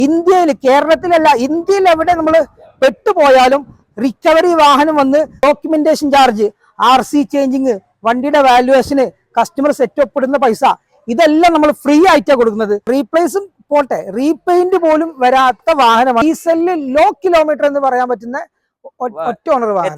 ഇന്ത്യയിൽ, കേരളത്തിലല്ല, ഇന്ത്യയിൽ എവിടെ നമ്മൾ പെട്ടുപോയാലും റിക്കവറി വാഹനം വന്ന് ഡോക്യുമെന്റേഷൻ ചാർജ്, RC ചേഞ്ചിങ്, വണ്ടിയുടെ വാല്യുവേഷന്, കസ്റ്റമർ സെറ്റപ്പ് ഇടുന്ന പൈസ, ഇതെല്ലാം നമ്മൾ ഫ്രീ ആയിട്ടാണ് കൊടുക്കുന്നത്. റീപ്ലേസും പോട്ടെ, റീപെയിന്റ് പോലും വരാത്ത വാഹനമാണ്. ഡീസലില് ലോ കിലോമീറ്റർ എന്ന് പറയാൻ പറ്റുന്ന ഒറ്റ ഓണർ വാഹനം.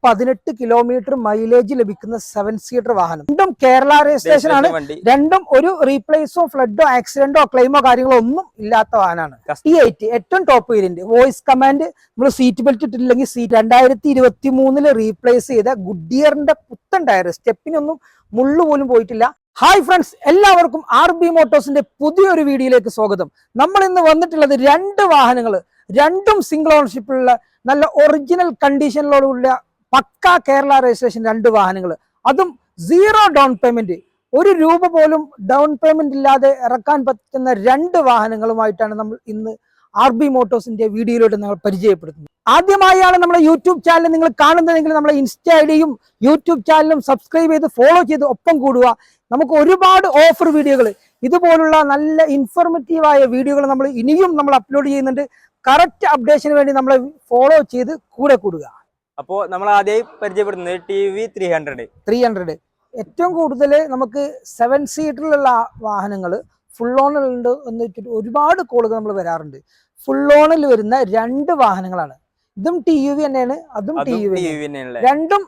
18 കിലോമീറ്റർ മൈലേജ് ലഭിക്കുന്ന 7 സീറ്റർ വാഹനം. രണ്ടും കേരള രജിസ്ട്രേഷൻ ആണ്. രണ്ടും ഒരു റീപ്ലേസോ ഫ്ലഡോ ആക്സിഡന്റോ ക്ലെയിമോ കാര്യങ്ങളോ ഒന്നും ഇല്ലാത്ത വാഹനമാണ്. T8 ഏറ്റവും ടോപ്പ് വേരിയന്റ്. വോയിസ് കമാൻഡ്, നമ്മൾ സീറ്റ് ബെൽറ്റ് ഇട്ടില്ലെങ്കിൽ സീറ്റ്. 2023 റീപ്ലേസ് ചെയ്ത ഗുഡിയറിന്റെ പുത്തൻ ടയർ, സ്റ്റെപ്പിനൊന്നും മുള്ളു പോലും പോയിട്ടില്ല. ഹായ് ഫ്രണ്ട്സ്, എല്ലാവർക്കും RB മോട്ടോഴ്സിന്റെ പുതിയൊരു വീഡിയോയിലേക്ക് സ്വാഗതം. നമ്മൾ ഇന്ന് വന്നിട്ടുള്ളത് 2 വാഹനങ്ങൾ, രണ്ടും സിംഗിൾ ഓണർഷിപ്പിലുള്ള നല്ല ഒറിജിനൽ കണ്ടീഷനിലോടുള്ള പക്ക കേരള രജിസ്ട്രേഷൻ 2 വാഹനങ്ങൾ, അതും 0 ഡൗൺ പേയ്മെന്റ്, 1 രൂപ പോലും ഡൗൺ പേയ്മെന്റ് ഇല്ലാതെ ഇറക്കാൻ പറ്റുന്ന 2 വാഹനങ്ങളുമായിട്ടാണ് നമ്മൾ ഇന്ന് RB മോട്ടോഴ്സിന്റെ വീഡിയോയിലൂടെ നമ്മൾ പരിചയപ്പെടുത്തുന്നത്. ആദ്യമായാണ് നമ്മുടെ യൂട്യൂബ് ചാനൽ നിങ്ങൾ കാണുന്നതെങ്കിൽ നമ്മുടെ ഇൻസ്റ്റ ഐഡിയും യൂട്യൂബ് ചാനലും സബ്സ്ക്രൈബ് ചെയ്ത് ഫോളോ ചെയ്ത് ഒപ്പം കൂടുക. നമുക്ക് ഒരുപാട് ഓഫർ വീഡിയോകൾ, ഇതുപോലുള്ള നല്ല ഇൻഫോർമേറ്റീവായ വീഡിയോകൾ നമ്മൾ ഇനിയും അപ്ലോഡ് ചെയ്യുന്നുണ്ട്. കറക്റ്റ് അപ്ഡേഷന് വേണ്ടി നമ്മളെ ഫോളോ ചെയ്ത് കൂടെ കൂടുക. അപ്പോൾ നമ്മൾ ആദ്യമായി പരിചയപ്പെടുന്നത് TV 300 ഏറ്റവും കൂടുതൽ നമുക്ക് 7 സീറ്ററിലുള്ള വാഹനങ്ങൾ ഫുൾ ഓണിലുണ്ട് എന്ന് വെച്ചിട്ട് ഒരുപാട് കോളുകൾ നമ്മൾ വരാറുണ്ട്. ഫുൾ ഓണിൽ വരുന്ന 2 വാഹനങ്ങളാണ്. ഇതും TUV തന്നെയാണ്, അതും TUV. രണ്ടും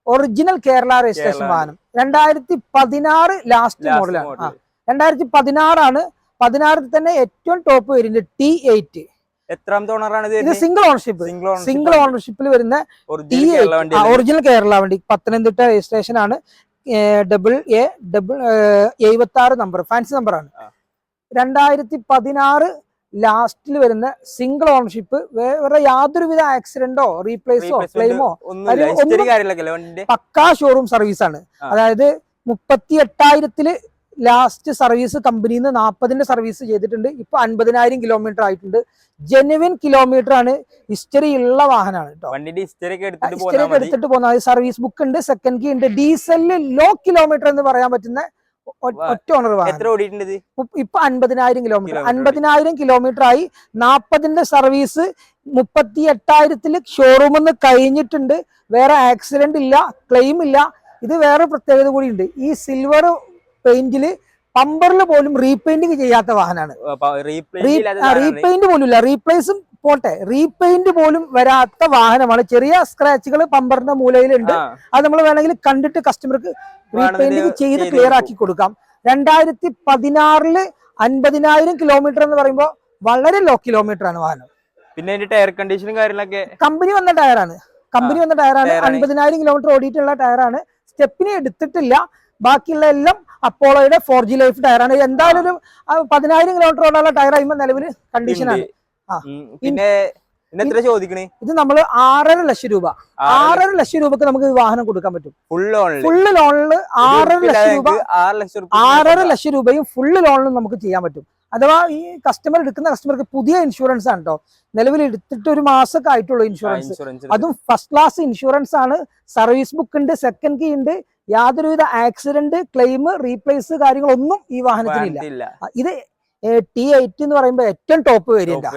ഒറിജിനൽ കേരള രജിസ്ട്രേഷൻ വാഹനം. 2016 ലാസ്റ്റ് മോഡലാണ്. 2016 ആണ്. 16 തന്നെ ഏറ്റവും ടോപ്പ് വേരിയന്റ് T8. എത്രാമത്തെ ഓണറാണ് ഇത്? സിംഗിൾ ഓണർഷിപ്പിൽ വരുന്ന ഒറിജിനൽ കേരള വണ്ടി. പത്തനംതിട്ട രജിസ്ട്രേഷൻ ആണ്. AA76 നമ്പർ, ഫാൻസി നമ്പറാണ്. 2016 ലാസ്റ്റിൽ വരുന്ന സിംഗിൾ ഓണർഷിപ്പ്. വേറെ യാതൊരുവിധ ആക്സിഡന്റോ റീപ്ലേസോ ക്ലെയിമോ പക്കാ ഷോറൂം സർവീസ് ആണ്. അതായത് 38,000 ലാസ്റ്റ് സർവീസ് കമ്പനിയിൽ നിന്ന് 40ന്റെ സർവീസ് ചെയ്തിട്ടുണ്ട്. ഇപ്പൊ 50,000 കിലോമീറ്റർ ആയിട്ടുണ്ട്. ജെനുവിൻ കിലോമീറ്റർ ആണ്. ഹിസ്റ്ററി ഉള്ള വാഹനമാണ് കേട്ടോ. എടുത്തിട്ട് പോകുന്ന സർവീസ് ബുക്ക് ഉണ്ട്, സെക്കൻഡ് കീ ഉണ്ട്. ഡീസലില് ലോ കിലോമീറ്റർ എന്ന് പറയാൻ പറ്റുന്ന ഒറ്റ ഓണർ വാഹനം. ഇപ്പൊ 50,000 കിലോമീറ്റർ. 50,000 കിലോമീറ്റർ ആയി. 40ന്റെ സർവീസ് 38,000 ഷോറൂമിൽ നിന്ന് കഴിഞ്ഞിട്ടുണ്ട്. വേറെ ആക്സിഡന്റ് ഇല്ല, ക്ലെയിം ഇല്ല. ഇത് വേറെ പ്രത്യേകത കൂടി ഉണ്ട്. ഈ സിൽവർ പെയിന്റില് പമ്പറിൽ പോലും റീപെയിന്റിങ് ചെയ്യാത്ത വാഹനമാണ്. റീപെയിന്റ് പോലും ഇല്ല, റീപ്ലേസും പോട്ടെ, റീപെയിന്റ് പോലും വരാത്ത വാഹനമാണ്. ചെറിയ സ്ക്രാച്ചുകൾ പമ്പറിന്റെ മൂലയിലുണ്ട്. അത് നമ്മൾ വേണമെങ്കിൽ കണ്ടിട്ട് കസ്റ്റമർക്ക് റീപെയിന്റിങ് ചെയ്ത് ക്ലിയർ ആക്കി കൊടുക്കാം. 2016 50,000 കിലോമീറ്റർ എന്ന് പറയുമ്പോൾ വളരെ ലോ കിലോമീറ്റർ ആണ് വാഹനം. പിന്നെ ടയർ കണ്ടീഷനും കാര്യങ്ങളൊക്കെ കമ്പനി വന്ന ടയറാണ്. 50,000 കിലോമീറ്റർ ഓടിയിട്ടുള്ള ടയറാണ്. സ്റ്റെപ്പിനെ എടുത്തിട്ടില്ല. ബാക്കിയുള്ള എല്ലാം അപ്പോളോയുടെ 4G ലൈഫ് ടയറാണ്. എന്തായാലും ഒരു 10,000 കിലോമീറ്റർ ഓടാനുള്ള ടയർ ആകുമ്പോൾ നിലവിൽ കണ്ടീഷനാണ്. ഇത് നമ്മൾ 6.5 ലക്ഷം രൂപ, 6.5 ലക്ഷം രൂപക്ക് നമുക്ക് വാഹനം കൊടുക്കാൻ പറ്റും. ഫുള്ള് ലോണില് 6.5 ലക്ഷം രൂപ, 6.5 ലക്ഷം രൂപയും ഫുള്ള് ലോണിലും നമുക്ക് ചെയ്യാൻ പറ്റും. അഥവാ ഈ എടുക്കുന്ന കസ്റ്റമർക്ക് പുതിയ ഇൻഷുറൻസ് ആണ് കേട്ടോ. നിലവിൽ എടുത്തിട്ട് 1 മാസമൊക്കെ ആയിട്ടുള്ളൂ ഇൻഷുറൻസ്. അതും ഫസ്റ്റ് ക്ലാസ് ഇൻഷുറൻസ് ആണ്. സർവീസ് ബുക്ക് ഉണ്ട്, സെക്കൻഡ് കീ ഉണ്ട്. യാതൊരുവിധ ആക്സിഡന്റ് ക്ലെയിം റീപ്ലേസ് കാര്യങ്ങളൊന്നും ഈ വാഹനത്തിനില്ല. ഇത് T8 എന്ന് പറയുമ്പോൾ ഏറ്റവും ടോപ്പ് വേരിയന്റ്,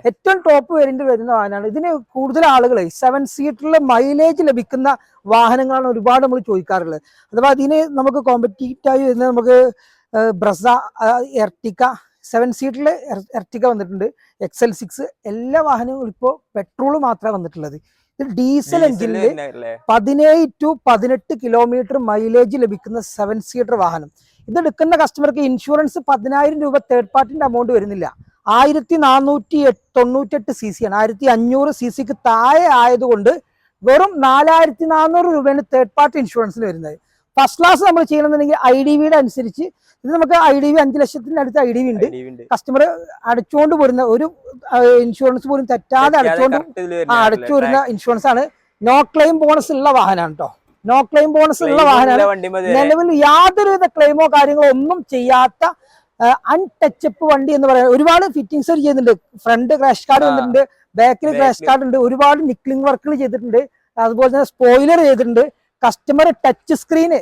ഏറ്റവും ടോപ്പ് വേരിയന്റ് വരുന്ന വാഹനമാണ്. ഇതിന് കൂടുതൽ ആളുകൾ 7 സീറ്ററിൽ മൈലേജ് ലഭിക്കുന്ന വാഹനങ്ങളാണ് ഒരുപാട് നമ്മൾ ചോദിക്കാറുള്ളത്. അഥവാ അതിന് നമുക്ക് കോമ്പറ്റീറ്റായി വരുന്ന നമുക്ക് ബ്രസ, എർട്ടിക്ക, 7 സീറ്ററിൽ എർട്ടിക്ക വന്നിട്ടുണ്ട്, XL6, എല്ലാ വാഹനങ്ങളും ഇപ്പോൾ പെട്രോൾ മാത്രമേ വന്നിട്ടുള്ളത്. ഇത് ഡീസൽ എഞ്ചിനില് 17 to 18 കിലോമീറ്റർ മൈലേജ് ലഭിക്കുന്ന 7 സീറ്റർ വാഹനം. ഇതെടുക്കുന്ന കസ്റ്റമർക്ക് ഇൻഷുറൻസ് 10,000 രൂപ തേർഡ് പാർട്ടിന്റെ എമൗണ്ട് വരുന്നില്ല. 1498 cc ആണ്. 1500 cc താഴെ ആയതുകൊണ്ട് വെറും 4,400 രൂപയാണ് തേർഡ് പാർട്ടി ഇൻഷുറൻസിന് വരുന്നത്. ഫസ്റ്റ് ക്ലാസ് നമ്മൾ ചെയ്യണമെന്നുണ്ടെങ്കിൽ IDVയുടെ അനുസരിച്ച് ഇത് നമുക്ക് IDV 5 ലക്ഷത്തിന്റെ അടുത്ത് IDV ഉണ്ട്. കസ്റ്റമർ അടച്ചുകൊണ്ട് പോരുന്ന ഒരു ഇൻഷുറൻസ് പോലും തെറ്റാതെ അടച്ചു വരുന്ന ഇൻഷുറൻസ് ആണ്. നോ ക്ലെയിം ബോണസ് ഉള്ള വാഹനമാണ് കേട്ടോ. നോ ക്ലെയിം ബോണസ് ഉള്ള വാഹനമാണ്. നിലവിൽ യാതൊരുവിധ ക്ലെയിമോ കാര്യങ്ങളോ ഒന്നും ചെയ്യാത്ത അൺടച്ചപ്പ് വണ്ടി എന്ന് പറയാൻ ഒരുപാട് ഫിറ്റിംഗ്സ് ചെയ്യുന്നുണ്ട്. ഫ്രണ്ട് ക്രാഷ് കാർഡ് വന്നിട്ടുണ്ട്, ബാക്കിൽ ക്രാഷ് കാർഡ് ഉണ്ട്, ഒരുപാട് നിക്ലിംഗ് വർക്കുകൾ ചെയ്തിട്ടുണ്ട്. അതുപോലെ തന്നെ സ്പോയിലർ ചെയ്തിട്ടുണ്ട്. Customer touch screen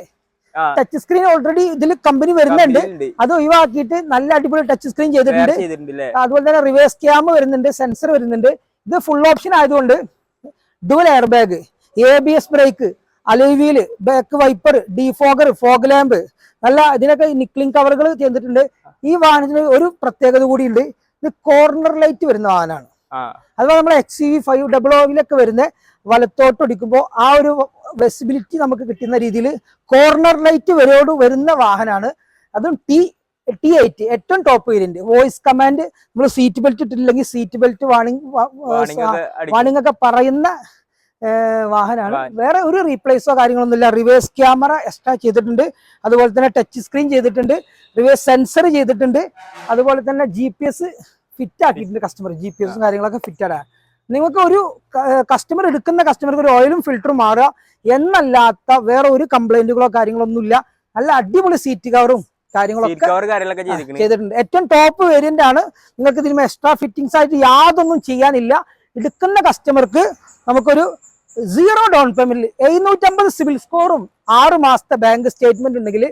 touch screen already ഇതിൽ കമ്പനി വരുന്നുണ്ട്. അത് ഒഴിവാക്കിയിട്ട് നല്ല അടിപൊളി ടച്ച് സ്ക്രീൻ ചെയ്തിട്ടുണ്ട്. അതുപോലെ തന്നെ റിവേഴ്സ് ക്യാം വരുന്നുണ്ട്, സെൻസർ വരുന്നുണ്ട്. ഇത് ഫുൾ ഓപ്ഷൻ ആയതുകൊണ്ട് dual air bag, ABS brake, alloy wheel, back wiper, defogger, fog lamp, നല്ല ഇതിനൊക്കെ നിക്ലിംഗ് കവറുകൾ ചെയ്തിട്ടുണ്ട്. ഈ വാഹനത്തിന് ഒരു പ്രത്യേകത കൂടിയുണ്ട്, ഇത് കോർണർ ലൈറ്റ് വരുന്ന വാഹനമാണ്. അതുപോലെ നമ്മുടെ XUV500 വരുന്ന വലത്തോട്ട് ഒടിക്കുമ്പോൾ ആ ഒരു വിസിബിലിറ്റി നമുക്ക് കിട്ടുന്ന രീതിയിൽ കോർണർ ലൈറ്റ് വരുന്ന വാഹനമാണ്. അതും T8 ഏറ്റവും ടോപ്പ് വേരിയന്റ്. വോയിസ് കമാൻഡ്, നമ്മൾ സീറ്റ് ബെൽറ്റ് ഇട്ടില്ലെങ്കിൽ സീറ്റ് ബെൽറ്റ് വാണിംഗ് ഒക്കെ പറയുന്ന വാഹനമാണ്. വേറെ ഒരു റീപ്ലേസോ കാര്യങ്ങളൊന്നുമില്ല. റിവേഴ്സ് ക്യാമറ എക്സ്ട്രാ ചെയ്തിട്ടുണ്ട്, അതുപോലെ തന്നെ ടച്ച് സ്ക്രീൻ ചെയ്തിട്ടുണ്ട്, റിവേഴ്സ് സെൻസർ ചെയ്തിട്ടുണ്ട്, അതുപോലെ തന്നെ GPS ഫിറ്റ് ആക്കിയിട്ടുണ്ട്. കസ്റ്റമർ GPS കാര്യങ്ങളൊക്കെ ഫിറ്റഡ് ആണ്. നിങ്ങൾക്ക് ഒരു കസ്റ്റമർ എടുക്കുന്ന കസ്റ്റമർക്ക് ഒരു ഓയിലും ഫിൽറ്ററും മാറുക എന്നല്ലാത്ത വേറെ ഒരു കംപ്ലൈന്റുകളോ കാര്യങ്ങളൊന്നുമില്ല. നല്ല അടിപൊളി സീറ്റ് കവറും കാര്യങ്ങളൊക്കെ ചെയ്തിട്ടുണ്ട്. ഏറ്റവും ടോപ്പ് വേരിയന്റ് ആണ്. നിങ്ങൾക്ക് ഇതിന് എക്സ്ട്രാ ഫിറ്റിംഗ്സ് ആയിട്ട് യാതൊന്നും ചെയ്യാനില്ല. എടുക്കുന്ന കസ്റ്റമർക്ക് നമുക്കൊരു 0 ഡൗൺ പേയ്മെന്റിൽ 750 സിവിൽ സ്കോറും 6 മാസത്തെ ബാങ്ക് സ്റ്റേറ്റ്മെന്റ് ഉണ്ടെങ്കിൽ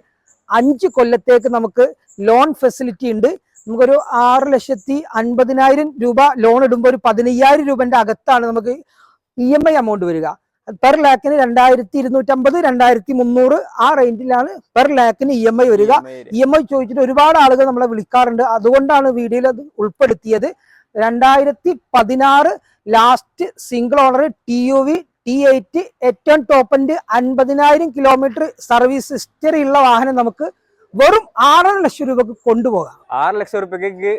5 കൊല്ലത്തേക്ക് നമുക്ക് ലോൺ ഫെസിലിറ്റി ഉണ്ട്. നമുക്കൊരു 6,50,000 രൂപ ലോൺ ഇടുമ്പോൾ ഒരു 15,000 രൂപന്റെ അകത്താണ് നമുക്ക് EMI എമൗണ്ട് വരിക. പെർ ലാക്കിന് 2,250, 2,300 ആ റേഞ്ചിലാണ് പെർ ലാക്കിന് EMI വരിക. EMI ചോദിച്ചിട്ട് ഒരുപാട് ആളുകൾ നമ്മളെ വിളിക്കാറുണ്ട്. അതുകൊണ്ടാണ് വീഡിയോയിൽ അത് ഉൾപ്പെടുത്തിയത്. 2016 last single owner TUV T8 ഏറ്റവും top end 50,000 kilometre service history ഉള്ള വാഹനം നമുക്ക് വെറും 6.5 ലക്ഷം രൂപക്ക് കൊണ്ടുപോകാം. 6 ലക്ഷം രൂപയ്ക്ക്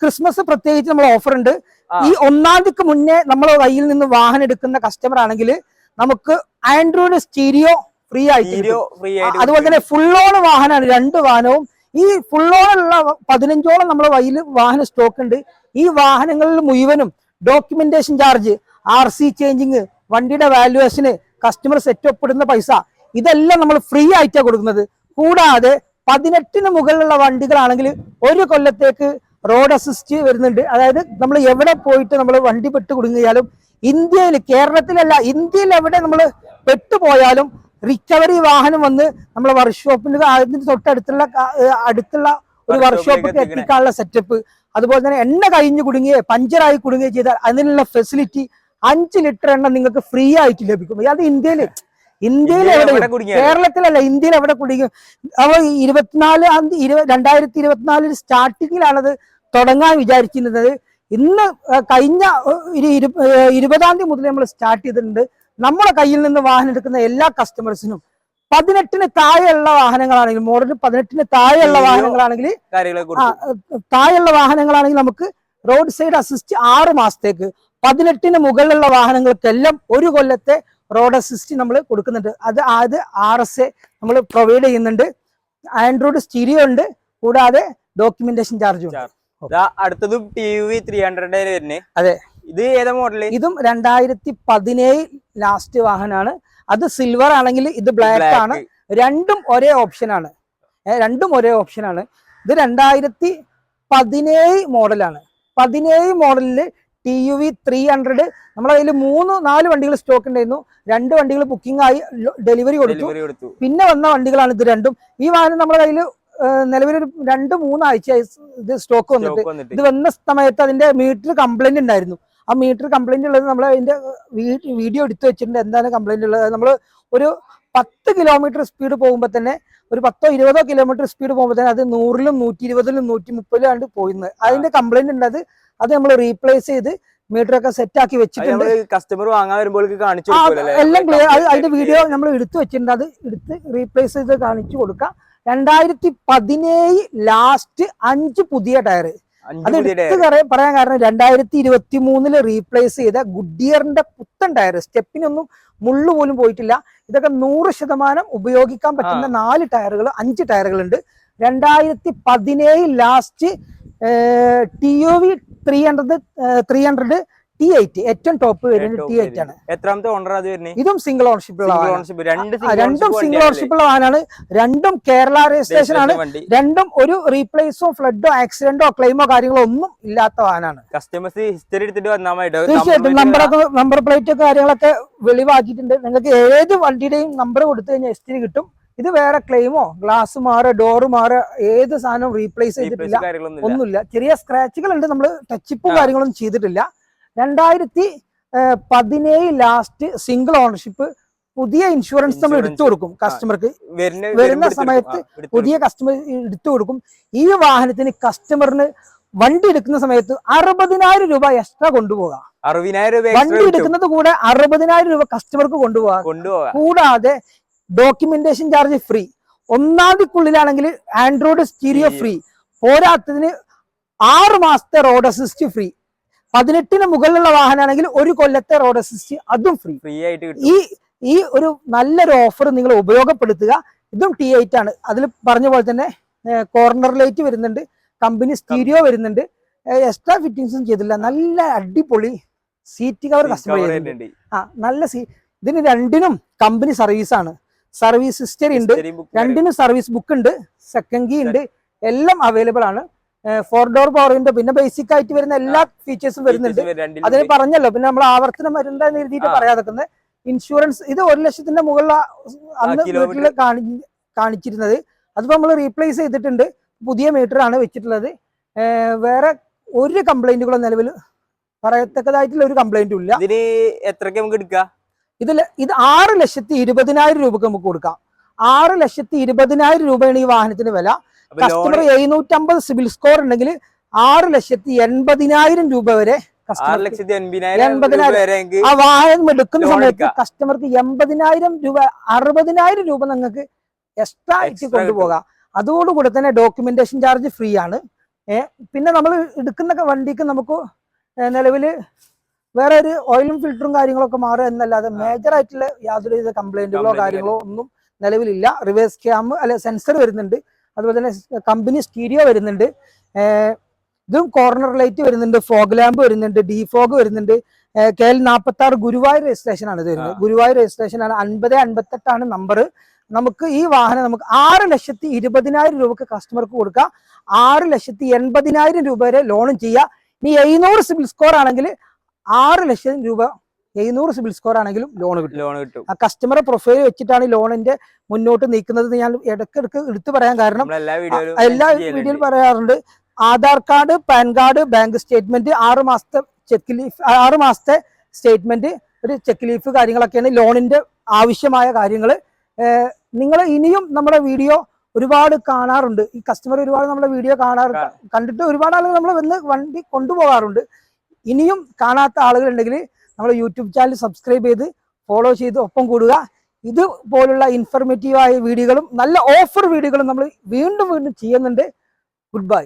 ക്രിസ്മസ് പ്രത്യേകിച്ച് നമ്മൾ ഓഫർ ഉണ്ട്. ഈ 1-ാം തീയതിക്ക് മുന്നേ നമ്മളെ കയ്യിൽ നിന്ന് വാഹനം എടുക്കുന്ന കസ്റ്റമർ ആണെങ്കിൽ നമുക്ക് ആൻഡ്രോയിഡ് സ്റ്റീരിയോ ഫ്രീ ആയിട്ട്, അതുപോലെ തന്നെ ഫുൾ ഓൺ വാഹനമാണ് 2 വാഹനവും. ഈ ഫുൾ ഓണുള്ള 15ഓളം നമ്മളെ കയ്യിൽ വാഹന സ്റ്റോക്ക് ഉണ്ട്. ഈ വാഹനങ്ങളിൽ മുഴുവനും ഡോക്യുമെന്റേഷൻ ചാർജ്, RC ചേഞ്ചിങ്, വണ്ടിയുടെ വാല്യുവേഷന്, കസ്റ്റമർ സെറ്റ് ഒപ്പിടുന്ന പൈസ, ഇതെല്ലാം നമ്മൾ ഫ്രീ ആയിട്ടാണ് കൊടുക്കുന്നത്. കൂടാതെ 18 മുകളിലുള്ള വണ്ടികളാണെങ്കിൽ 1 കൊല്ലത്തേക്ക് റോഡ് അസിസ്റ്റ് വരുന്നുണ്ട്. അതായത് നമ്മൾ എവിടെ പോയിട്ട് നമ്മൾ വണ്ടി പെട്ട് കുടുങ്ങിയാലും ഇന്ത്യയിൽ, കേരളത്തിലല്ല ഇന്ത്യയിൽ എവിടെ നമ്മൾ പെട്ടുപോയാലും റിക്കവറി വാഹനം വന്ന് നമ്മളെ വർക്ക്ഷോപ്പിന് അതിന് അടുത്തുള്ള ഒരു വർക്ക്ഷോപ്പിൽ എത്തിക്കാനുള്ള സെറ്റപ്പ്, അതുപോലെ തന്നെ എണ്ണ കഴിഞ്ഞ് കുടുങ്ങിയേ പഞ്ചറായി കുടുങ്ങുകയോ ചെയ്താൽ അതിനുള്ള ഫെസിലിറ്റി 5 ലിറ്റർ എണ്ണ നിങ്ങൾക്ക് ഫ്രീ ആയിട്ട് ലഭിക്കും. അത് ഇന്ത്യയിൽ എവിടെ, കേരളത്തിലല്ല ഇന്ത്യയിൽ എവിടെ കുടുങ്ങും. അവ 2024 സ്റ്റാർട്ടിങ്ങിലാണത് തുടങ്ങാൻ വിചാരിച്ചിരുന്നത്. ഇന്ന് കഴിഞ്ഞ 20-ാം തീയതി മുതൽ നമ്മൾ സ്റ്റാർട്ട് ചെയ്തിട്ടുണ്ട്. നമ്മളെ കയ്യിൽ നിന്ന് വാഹനം എടുക്കുന്ന എല്ലാ കസ്റ്റമേഴ്സിനും 18-ന് താഴെയുള്ള വാഹനങ്ങളാണെങ്കിൽ, മോഡൽ 18-ന് താഴെയുള്ള വാഹനങ്ങളാണെങ്കിൽ നമുക്ക് റോഡ് സൈഡ് അസിസ്റ്റ് 6 മാസത്തേക്ക്, 18-ന് മുകളിലുള്ള വാഹനങ്ങൾക്കെല്ലാം 1 കൊല്ലത്തെ റോഡ് അസിസ്റ്റ് നമ്മൾ കൊടുക്കുന്നുണ്ട്. അത് RSA നമ്മൾ പ്രൊവൈഡ് ചെയ്യുന്നുണ്ട്. ആൻഡ്രോയിഡ് സ്റ്റീരിയോ ഉണ്ട്, കൂടാതെ ഡോക്യുമെന്റേഷൻ ചാർജും ഉണ്ട്. അടുത്തതും TUV 300 വരുന്നത്. അതെ, ഇത് ഏതാ മോഡല്? ഇതും 2017 ലാസ്റ്റ് വാഹനമാണ്. അത് സിൽവർ ആണെങ്കിൽ ഇത് ബ്ലാക്ക് ആണ്. രണ്ടും ഒരേ ഓപ്ഷനാണ്. ഇത് 2017 മോഡലാണ്. 17 മോഡലില് TUV 300 നമ്മളെ കയ്യിൽ 3-4 വണ്ടികൾ സ്റ്റോക്ക് ഉണ്ടായിരുന്നു. 2 വണ്ടികൾ ബുക്കിംഗ് ആയി ഡെലിവറി കൊടുത്തു. പിന്നെ വന്ന വണ്ടികളാണ് ഇത് രണ്ടും. ഈ വാഹനം നമ്മുടെ കയ്യിൽ നിലവിലൊരു 2-3 ആഴ്ചയായി ഇത് സ്റ്റോക്ക് വന്നിട്ട്. ഇത് വന്ന സമയത്ത് അതിന്റെ മീറ്റർ കംപ്ലൈന്റ് ഉണ്ടായിരുന്നു. ആ മീറ്റർ കംപ്ലൈന്റ് ഉള്ളത് നമ്മൾ അതിന്റെ വീഡിയോ എടുത്തു വെച്ചിട്ടുണ്ട്. എന്താണ് കംപ്ലൈന്റ് ഉള്ളത്? നമ്മൾ ഒരു 10 കിലോമീറ്റർ സ്പീഡ് പോകുമ്പോൾ തന്നെ, ഒരു 10-20 കിലോമീറ്റർ സ്പീഡ് പോകുമ്പോൾ തന്നെ അത് 100-ലും 120-ലും 130-ലും ആണ് പോയിരുന്നത്. അതിന്റെ കംപ്ലൈന്റ് ഉണ്ട്. അത് നമ്മൾ റീപ്ലേസ് ചെയ്ത് മീറ്റർ ഒക്കെ സെറ്റ് ആക്കി വെച്ചിട്ടുണ്ട്. കസ്റ്റമർ വാങ്ങാൻ വരുമ്പോൾ എല്ലാം ക്ലിയർ. അതിന്റെ വീഡിയോ നമ്മൾ എടുത്തു വെച്ചിട്ടുണ്ട്. അത് എടുത്ത് റീപ്ലേസ് ചെയ്ത് കാണിച്ചു കൊടുക്കാം. 2017 ലാസ്റ്റ് 5 പുതിയ ടയർ. അത് എടുത്ത് പറയാൻ കാരണം 2023 റീപ്ലേസ് ചെയ്ത ഗുഡിയറിന്റെ പുത്തൻ ടയർ. സ്റ്റെപ്പിനൊന്നും മുള്ളു പോലും പോയിട്ടില്ല. ഇതൊക്കെ 100% ഉപയോഗിക്കാൻ പറ്റുന്ന 5 ടയറുകളുണ്ട്. 2017 ലാസ്റ്റ് TUV 300 T8 ഏറ്റവും ടോപ്പ് വരുന്നത് T8 ആണ്. എത്രാമത്തെ ഓണർ അത് വരുന്നത്? ഇതും സിംഗിൾ ഓണർഷിപ്പ് ഉള്ള രണ്ടും സിംഗിൾ ഓണർഷിപ്പ് ഓണർഷിപ്പ് ഉള്ള വാഹനമാണ്. രണ്ടും കേരള രജിസ്ട്രേഷൻ ആണ്. രണ്ടും ഒരു റീപ്ലേസോ ഫ്ലഡോ ആക്സിഡന്റോ ക്ലെയിമോ കാര്യങ്ങളോ ഒന്നും ഇല്ലാത്ത വാഹനമാണ്. കസ്റ്റമേഴ്സ് ഹിസ്റ്ററി എടുത്തിട്ട് വന്നാൽ മതി. തീർച്ചയായിട്ടും നമ്പർ പ്ലേറ്റ് കാര്യങ്ങളൊക്കെ വെളിവാക്കിയിട്ടുണ്ട്. നിങ്ങൾക്ക് ഏത് വണ്ടിയുടെയും നമ്പർ കൊടുത്തു കഴിഞ്ഞാൽ ഹിസ്റ്ററി കിട്ടും. ഇത് വേറെ ക്ലെയിമോ ഗ്ലാസ് മാറ ഡോറ് മാറ ഏത് സാധനവും റീപ്ലേസ് ചെയ്തിട്ടില്ല, ഒന്നുമില്ല. ചെറിയ സ്ക്രാച്ചുകൾ ഉണ്ട്, നമ്മൾ ടച്ചിപ്പും കാര്യങ്ങളൊന്നും ചെയ്തിട്ടില്ല. 2017 ലാസ്റ്റ് സിംഗിൾ ഓണർഷിപ്പ്. പുതിയ ഇൻഷുറൻസ് നമ്മൾ എടുത്തു കൊടുക്കും കസ്റ്റമർക്ക്. വരുന്ന സമയത്ത് പുതിയ കസ്റ്റമർ എടുത്തു കൊടുക്കും. ഈ വാഹനത്തിന് കസ്റ്റമറിന് വണ്ടി എടുക്കുന്ന സമയത്ത് 60,000 രൂപ എക്സ്ട്രാ കൊണ്ടുപോകാം. വണ്ടി എടുക്കുന്നത് കൂടെ 60,000 രൂപ കസ്റ്റമർക്ക് കൊണ്ടുപോകാം. കൂടാതെ ഡോക്യുമെന്റേഷൻ ചാർജ് ഫ്രീ. 1-ാം തീയതിക്കുള്ളിലാണെങ്കിൽ ആൻഡ്രോയിഡ് സ്റ്റീരിയോ ഫ്രീ. പോരാത്തതിന് 6 മാസത്തെ റോഡ് അസിസ്റ്റ് ഫ്രീ. 18-ന് മുകളിലുള്ള വാഹനമാണെങ്കിൽ 1 കൊല്ലത്തെ റോഡ് അസിസ്റ്റ് അതും ഫ്രീ ആയിട്ട്. ഈ ഒരു നല്ലൊരു ഓഫർ നിങ്ങൾ ഉപയോഗപ്പെടുത്തുക. ഇതും T8 ആണ്. അതിൽ പറഞ്ഞ പോലെ തന്നെ കോർണർ ലൈറ്റ് വരുന്നുണ്ട്, കമ്പനി സ്റ്റീരിയോ വരുന്നുണ്ട്, എക്സ്ട്രാ ഫിറ്റിംഗ്സും ചെയ്തില്ല. നല്ല അടിപൊളി സീറ്റ് കവർ കസ്റ്റമർ ചെയ്തിട്ടുണ്ട്. നല്ല ഇതിന് രണ്ടിനും കമ്പനി സർവീസാണ്. സർവീസ് ഹിസ്റ്ററി ഉണ്ട്, രണ്ടിനും സർവീസ് ബുക്ക് ഉണ്ട്, സെക്കൻഡ് കീ ഉണ്ട്, എല്ലാം അവൈലബിൾ ആണ്. 4 ഡോർ പവർ വിൻഡോ, പിന്നെ ബേസിക് ആയിട്ട് വരുന്ന എല്ലാ ഫീച്ചേഴ്സും വരുന്നുണ്ട്. അതിന് പറഞ്ഞല്ലോ, പിന്നെ നമ്മൾ ആവർത്തനം വരണ്ടെന്ന് എഴുതിയിട്ട് പറയാതെക്കുന്നത്. ഇൻഷുറൻസ് ഇത് 1 ലക്ഷത്തിന്റെ മുകളിൽ അന്ന് വീട്ടിൽ കാണിച്ചിരുന്നത്. അതിപ്പോ നമ്മൾ റീപ്ലേസ് ചെയ്തിട്ടുണ്ട്. പുതിയ മീറ്റർ ആണ് വെച്ചിട്ടുള്ളത്. വേറെ ഒരു കംപ്ലൈന്റുകളും നിലവിൽ പറയത്തക്കതായിട്ടുള്ള ഒരു കംപ്ലൈന്റും ഇല്ല. എത്രക്ക് നമുക്ക് എടുക്കാം? ഇത് 6,20,000 രൂപക്ക് നമുക്ക് കൊടുക്കാം. 6,20,000 രൂപയാണ് ഈ വാഹനത്തിന് വില. കസ്റ്റമർ 750 സിബിൽ സ്കോർ ഉണ്ടെങ്കിൽ 6,80,000 രൂപ വരെ ആ വാഹനം എടുക്കുന്ന സമയത്ത് കസ്റ്റമർക്ക് 80,000 രൂപ 60,000 രൂപ നിങ്ങൾക്ക് എക്സ്ട്രാ ആയിട്ട് കൊണ്ടുപോകാം. അതോടുകൂടെ തന്നെ ഡോക്യുമെന്റേഷൻ ചാർജ് ഫ്രീ ആണ്. പിന്നെ നമ്മൾ എടുക്കുന്ന വണ്ടിക്ക് നമുക്ക് നിലവിൽ വേറെ ഒരു ഓയിലും ഫിൽറ്ററും കാര്യങ്ങളൊക്കെ മാറുക എന്നല്ലാതെ മേജർ ആയിട്ടുള്ള യാതൊരു കംപ്ലൈന്റുകളോ കാര്യങ്ങളോ ഒന്നും നിലവിലില്ല. റിവേഴ്സ് ക്യാം സെൻസർ വരുന്നുണ്ട്, അതുപോലെ തന്നെ കമ്പനി സ്റ്റീരിയോ വരുന്നുണ്ട്, ഇതും കോർണർ ലൈറ്റ് വരുന്നുണ്ട്, ഫോഗ് ലാമ്പ് വരുന്നുണ്ട്, ഡീഫോഗ് വരുന്നുണ്ട്. KL 46 ഗുരുവായൂർ രജിസ്ട്രേഷൻ ആണ് ഇത് വരുന്നത്. ഗുരുവായൂർ രജിസ്ട്രേഷൻ ആണ്. 5058 ആണ് നമ്പർ. നമുക്ക് ഈ വാഹനം നമുക്ക് 6,20,000 രൂപക്ക് കസ്റ്റമർക്ക് കൊടുക്കാം. 6,80,000 രൂപ വരെ ലോണും ചെയ്യാം. ഇനി 700 സിബിൽ സ്കോർ ആണെങ്കിൽ 6 ലക്ഷം രൂപ 700 സിബിൽ സ്കോർ ആണെങ്കിലും ലോൺ കിട്ടും. ആ കസ്റ്റമറെ പ്രൊഫൈൽ വെച്ചിട്ടാണ് ലോണിന്റെ മുന്നോട്ട് നീക്കുന്നത്. ഞാൻ ഇടയ്ക്കിടയ്ക്ക് എടുത്തു പറയാൻ കാരണം എല്ലാ വീഡിയോയിൽ പറയാറുണ്ട്. Aadhaar card, pan card, bank statement, 6 മാസത്തെ ചെക്ക് ലീഫ്, 6 മാസത്തെ സ്റ്റേറ്റ്മെന്റ്, ഒരു ചെക്ക് ലീഫ് കാര്യങ്ങളൊക്കെയാണ് ലോണിന്റെ ആവശ്യമായ കാര്യങ്ങൾ. നിങ്ങൾ ഇനിയും നമ്മുടെ വീഡിയോ ഒരുപാട് കാണാറുണ്ട്. ഈ കസ്റ്റമർ ഒരുപാട് നമ്മുടെ വീഡിയോ കണ്ടിട്ട് ഒരുപാട് ആളുകൾ നമ്മൾ വന്ന് വണ്ടി കൊണ്ടുപോകാറുണ്ട്. ഇനിയും കാണാത്ത ആളുകൾ ഉണ്ടെങ്കിൽ നമ്മൾ യൂട്യൂബ് ചാനൽ സബ്സ്ക്രൈബ് ചെയ്ത് ഫോളോ ചെയ്ത് ഒപ്പം കൂടുക. ഇതുപോലുള്ള ഇൻഫർമേറ്റീവായ വീഡിയോകളും നല്ല ഓഫർ വീഡിയോകളും നമ്മൾ വീണ്ടും ചെയ്യുന്നുണ്ട്. Good bye.